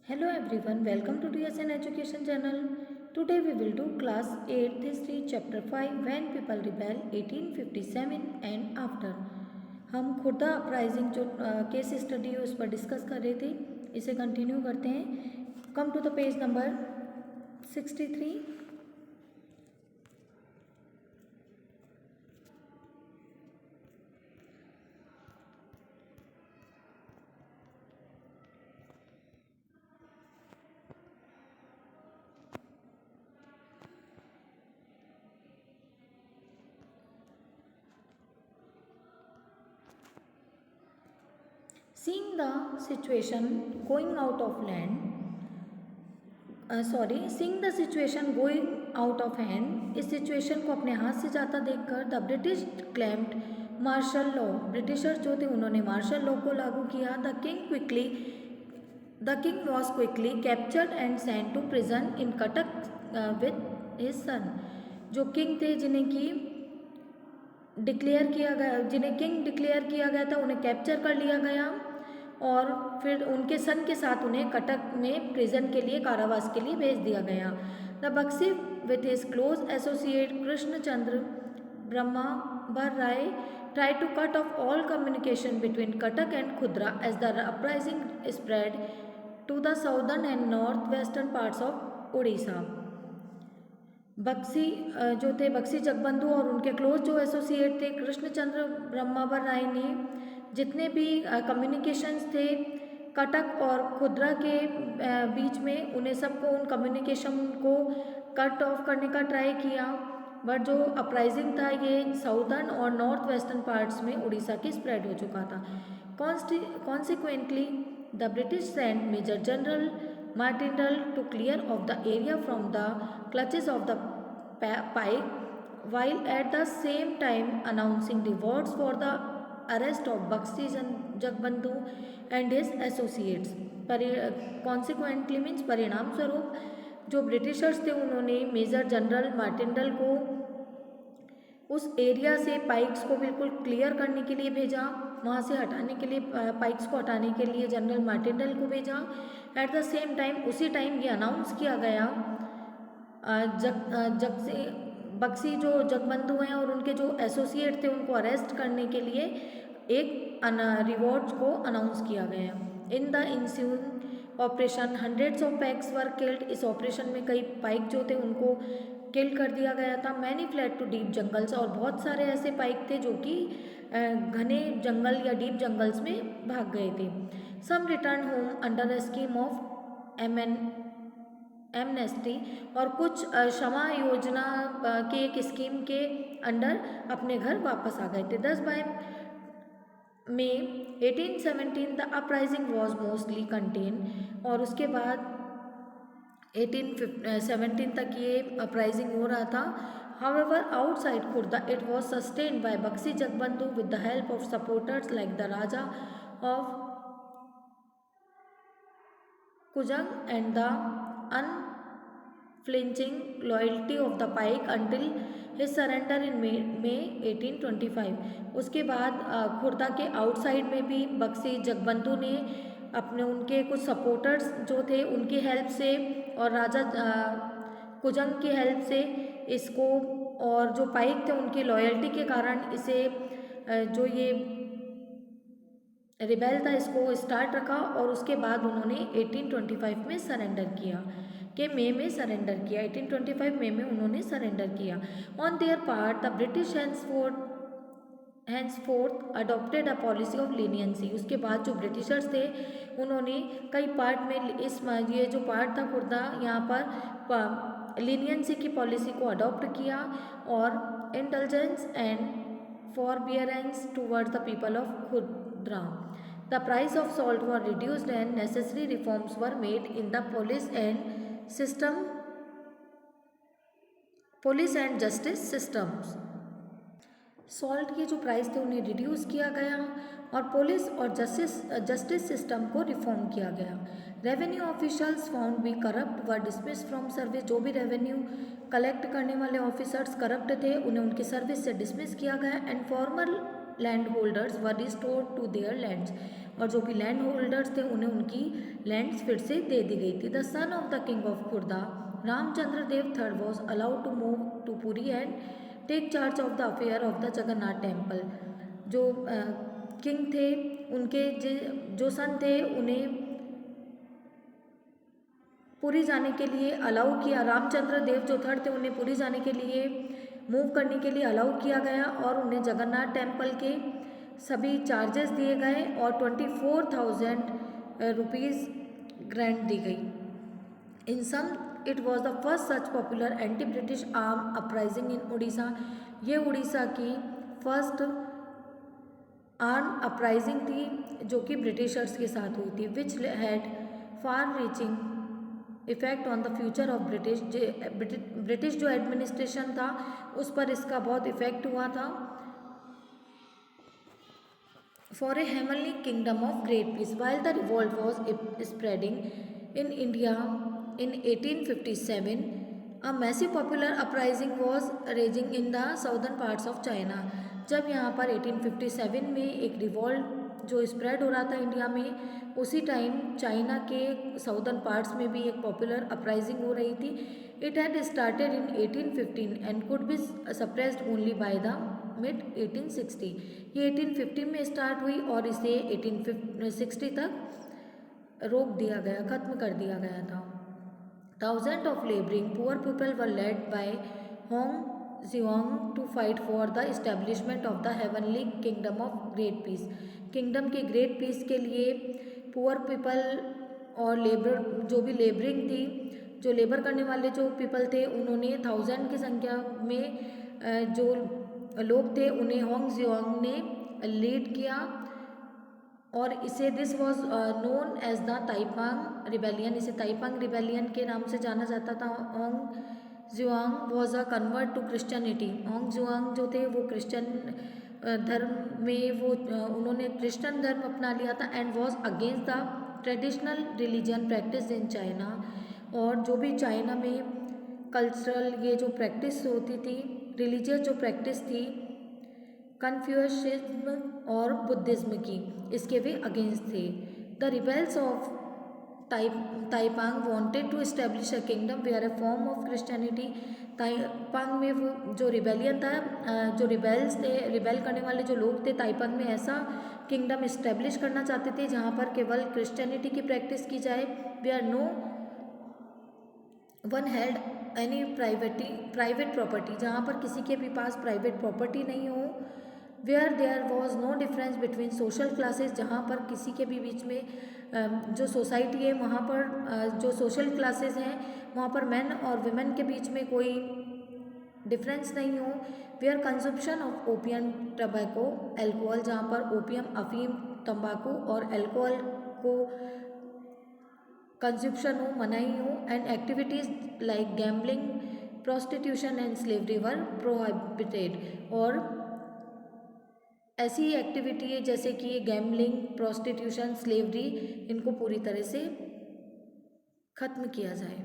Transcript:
Hello everyone, welcome to TSN Education Channel. Today we will do class 8th history chapter 5 when people rebel 1857 and after. हम Khurda uprising जो case study है उस पर discuss कर रहे थे, इसे कंटिन्यू करते हैं. Come to the page number 63. Seeing the situation going out of seeing the situation going out of hand, इस सिचुएशन को अपने हाथ से जाता देखकर the British claimed martial law, Britishers जो थे उन्होंने मार्शल लॉ को लागू किया. The king was quickly captured and sent to prison in Cuttack with his son. जो किंग थे जिन्हें किंग डिक्लेयर किया गया था, उन्हें कैप्चर कर लिया गया और फिर उनके सन के साथ उन्हें कटक में प्रिजन के लिए, कारावास के लिए भेज दिया गया. The Buxi with his close associate Krishnachandra ब्रह्मावर Rai tried to cut off all communication between Cuttack and Khudra as the uprising spread to the southern and northwestern parts of Odisha. Bakshi जो थे, बक्सी जगबंधु और उनके क्लोज जो एसोसिएट थे कृष्णचंद्र ब्रह्मावर राय ने जितने भी कम्युनिकेशंस थे कटक और खुदरा के बीच में, उन्हें सबको उन कम्युनिकेशन को कट ऑफ करने का ट्राई किया. बट जो अपराइजिंग था ये साउदर्न और नॉर्थ वेस्टर्न पार्ट्स में उड़ीसा की स्प्रेड हो चुका था. Consequently the British sent major general Martindale to clear off the area from the clutches of the Pike, while at the same time announcing rewards for the arrest of Bakshi Jagbandhu and his associates. Consequently means परिणाम स्वरूप जो Britishers थे उन्होंने major general Martindale को उस area से Pikes को बिल्कुल क्लियर करने के लिए भेजा, वहाँ से हटाने के लिए, पाइक्स को हटाने के लिए जनरल मार्टिंडल को भेजा. एट द सेम टाइम उसी टाइम ये अनाउंस किया गया बक्सी जो जगबंधु हैं और उनके जो एसोसिएट थे उनको अरेस्ट करने के लिए एक रिवॉर्ड को अनाउंस किया गया. In the ensuing operation hundreds of paiks were killed. इस ऑपरेशन में कई पाइक जो थे उनको किल कर दिया गया था. Many fled to deep jungles, और बहुत सारे ऐसे पाइक थे जो कि घने जंगल या डीप जंगल्स में भाग गए थे. Some return home under a scheme of amnesty, और कुछ क्षमा योजना के एक स्कीम के अंडर अपने घर वापस आ गए थे. 10 मई 1817 the uprising was mostly contain, और उसके बाद 1817 तक ये अपराइजिंग हो रहा था. However, outside Khurda, it was sustained by Bakshi Jagbandhu with the help of supporters like the Raja of Kujang and the unflinching loyalty of the Pike until his surrender in May 1825. उसके बाद खुर्दा के outside में भी बक्सी जगबंधु ने अपने उनके कुछ supporters जो थे उनकी हेल्प से और राजा कुजंग की हेल्प से इसको, और जो पाइक थे उनकी लॉयल्टी के कारण इसे जो ये रिबेल था इसको स्टार्ट रखा. और उसके बाद उन्होंने 1825 में सरेंडर किया, कि मई में सरेंडर किया. 1825 मई में उन्होंने सरेंडर किया. On their part the British henceforth adopted a policy of leniency. उसके बाद जो ब्रिटिशर्स थे उन्होंने कई पार्ट में ये जो पार्ट था खुर्दा, यहाँ पर लीनियंसी की पॉलिसी को अडॉप्ट किया और intelligence and forbearance towards the people of Khurda. The price of salt were reduced and necessary reforms were made in the police and justice systems. Salt के जो प्राइस थे उन्हें रिड्यूस किया गया और पुलिस और जस्टिस सिस्टम को रिफॉर्म किया गया. Revenue officials found be corrupt were dismiss from service. जो भी रेवेन्यू कलेक्ट करने वाले ऑफिसर्स करप्ट थे उन्हें उनकी सर्विस से डिसमिस किया गया. And former land holders were restored to their lands. और जो भी लैंड होल्डर्स थे उन्हें उनकी लैंड्स फिर से दे दी गई थी। The son of the king of Khurda Ramachandra Deva third was allowed to move to Puri and take charge of the affair of the Jagannath temple. जो किंग थे उनके जो सन थे उन्हें पुरी जाने के लिए अलाउ किया। रामचंद्र देव जो थर्ड थे उन्हें पुरी जाने के लिए मूव करने के लिए अलाउ किया गया और उन्हें जगन्नाथ टेम्पल के सभी चार्जेस दिए गए और 24,000 रुपीज़ ग्रांट दी गई। In sum it was the first such popular anti British arm uprising in Orissa. ये उड़ीसा की फर्स्ट आर्म अपराइजिंग थी जो कि ब्रिटिशर्स के साथ हुई थी, which had far reaching effect on the future of British जो एडमिनिस्ट्रेशन था उस पर इसका बहुत इफेक्ट हुआ था। For a heavenly kingdom of great peace while the revolt was spreading in India in 1857 a massive popular uprising was raging in the southern parts of China. जब यहाँ पर 1857 में एक रिवॉल्ट जो स्प्रेड हो रहा था इंडिया में, उसी टाइम चाइना के साउदर्न पार्ट्स में भी एक पॉपुलर अपराइजिंग हो रही थी। It had started in 1815 and could be suppressed only by the mid 1860। ये 1850 में स्टार्ट हुई और इसे 1860 तक रोक दिया गया, ख़त्म कर दिया गया था। Thousands of laboring poor people were led by Hong Zhuang to fight for the establishment of the heavenly kingdom of great peace। Kingdom के ग्रेट पीस के लिए पुअर पीपल और लेबर जो भी लेबरिंग थी, जो लेबर करने वाले जो पीपल थे, उन्होंने 1000 की संख्या में जो लोग थे उन्हें होंग जियांग ने लीड किया और इसे this was known as the Taiping rebellion. इसे ताइपांग रिबेलियन के नाम से जाना जाता था। होंग जुआंग was a convert to Christianity. Hong जुआंग जो थे वो क्रिश्चियन धर्म में वो उन्होंने क्रिश्चियन धर्म अपना लिया था and was against the traditional religion practice in China. और जो भी चाइना में कल्चरल ये जो प्रैक्टिस होती थी, रिलीजियस जो प्रैक्टिस थी कन्फ्यूशियनिज्म और बुद्धिज्म की, इसके भी अगेंस्ट थे। The rebels of Taiping wanted to establish a kingdom where a form of Christianity. Taiping में वो जो रिबेलियन था, जो रिबेल्स थे, रिबेल करने वाले जो लोग थे ताइपांग में, ऐसा किंगडम इस्टेब्लिश करना चाहते थे जहाँ पर केवल क्रिश्चियनिटी की प्रैक्टिस की जाए। Where no one held any private property, जहाँ पर किसी के भी पास प्राइवेट प्रॉपर्टी नहीं हो। Where there was no difference between social classes, जहाँ पर किसी के भी बीच में जो सोसाइटी है वहाँ पर जो सोशल क्लासेस हैं वहाँ पर मेन और वुमेन के बीच में कोई डिफरेंस नहीं हो। Where consumption of opium tobacco alcohol, जहाँ पर ओपियम अफीम तंबाकू और एल्कोहल को कंजप्शन हो, मनाही हो। And activities like gambling prostitution and slavery were prohibited. और ऐसी एक्टिविटी है जैसे कि गैम्बलिंग, प्रोस्टिट्यूशन, स्लेवरी, इनको पूरी तरह से ख़त्म किया जाए।